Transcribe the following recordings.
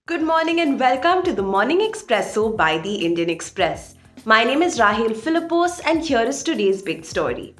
Good morning and welcome to the Morning Espresso by the Indian Express. My name is Rahil Philippos and here is today's big story.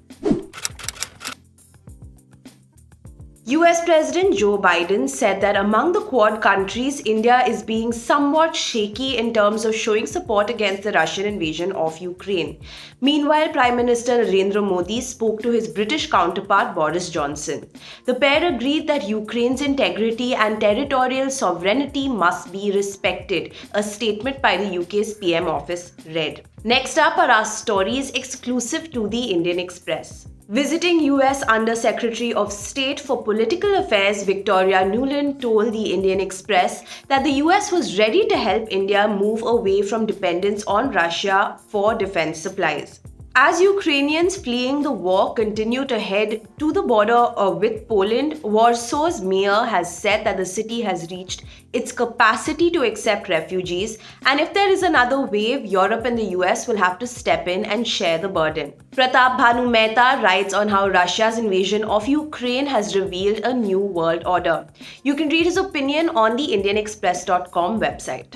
US President Joe Biden said that among the Quad countries, India is being somewhat shaky in terms of showing support against the Russian invasion of Ukraine. Meanwhile, Prime Minister Narendra Modi spoke to his British counterpart Boris Johnson. The pair agreed that Ukraine's integrity and territorial sovereignty must be respected, a statement by the UK's PM office read. Next up are our stories exclusive to the Indian Express. Visiting US Under-Secretary of State for Political Affairs Victoria Nuland told the Indian Express that the US was ready to help India move away from dependence on Russia for defense supplies. As Ukrainians fleeing the war continue to head to the border with Poland, Warsaw's mayor has said that the city has reached its capacity to accept refugees, and if there is another wave, Europe and the US will have to step in and share the burden. Pratap Bhanu Mehta writes on how Russia's invasion of Ukraine has revealed a new world order. You can read his opinion on the IndianExpress.com website.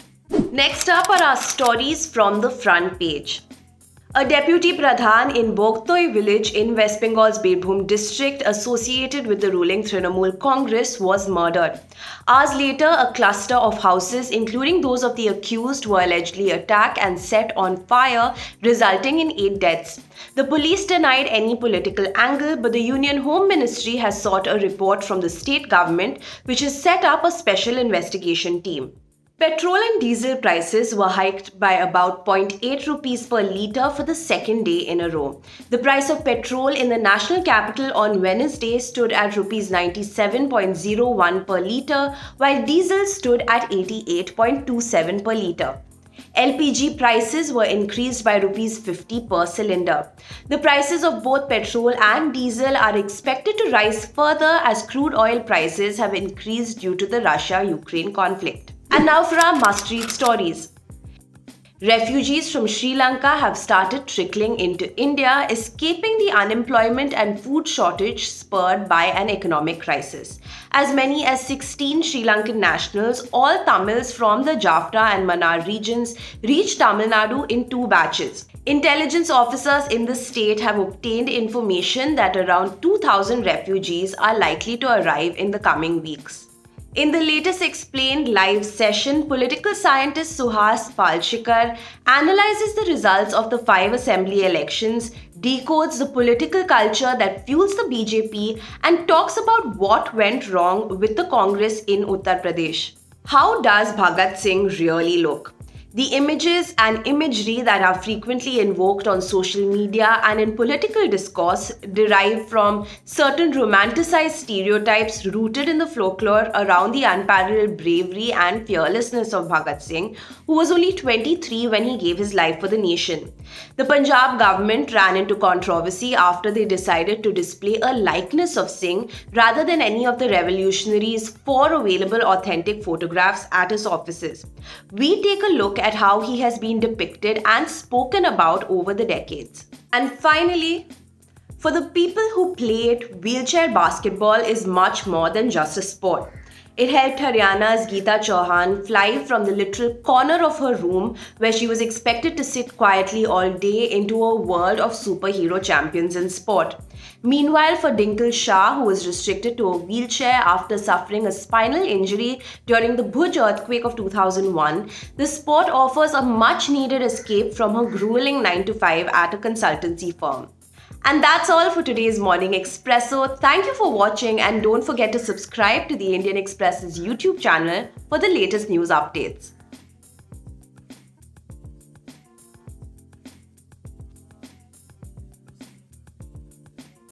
Next up are our stories from the front page. A deputy pradhan in Bogtoi village in West Bengal's Birbhum district associated with the ruling Trinamool Congress was murdered. Hours later, a cluster of houses, including those of the accused, were allegedly attacked and set on fire, resulting in 8 deaths. The police denied any political angle, but the Union Home Ministry has sought a report from the state government, which has set up a special investigation team. Petrol and diesel prices were hiked by about 0.8 rupees per litre for the second day in a row. The price of petrol in the national capital on Wednesday stood at rupees 97.01 per litre, while diesel stood at 88.27 per litre. LPG prices were increased by rupees 50 per cylinder. The prices of both petrol and diesel are expected to rise further as crude oil prices have increased due to the Russia-Ukraine conflict. And now for our must-read stories. Refugees from Sri Lanka have started trickling into India, escaping the unemployment and food shortage spurred by an economic crisis. As many as 16 Sri Lankan nationals, all Tamils from the Jaffna and Mannar regions, reached Tamil Nadu in 2 batches. Intelligence officers in the state have obtained information that around 2,000 refugees are likely to arrive in the coming weeks. In the latest Explained live session, political scientist Suhas Palshikar analyzes the results of the 5 assembly elections, decodes the political culture that fuels the BJP, and talks about what went wrong with the Congress in Uttar Pradesh. How does Bhagat Singh really look? The images and imagery that are frequently invoked on social media and in political discourse derive from certain romanticized stereotypes rooted in the folklore around the unparalleled bravery and fearlessness of Bhagat Singh, who was only 23 when he gave his life for the nation. The Punjab government ran into controversy after they decided to display a likeness of Singh rather than any of the revolutionaries' 4 available authentic photographs at his offices. We take a look at how he has been depicted and spoken about over the decades. And finally, for the people who play it, wheelchair basketball is much more than just a sport. It helped Haryana's Geeta Chauhan fly from the literal corner of her room where she was expected to sit quietly all day into a world of superhero champions in sport. Meanwhile, for Dinkle Shah, who was restricted to a wheelchair after suffering a spinal injury during the Bhuj earthquake of 2001, the sport offers a much-needed escape from her grueling 9-to-5 at a consultancy firm. And that's all for today's Morning Espresso. Thank you for watching and don't forget to subscribe to the Indian Express's YouTube channel for the latest news updates.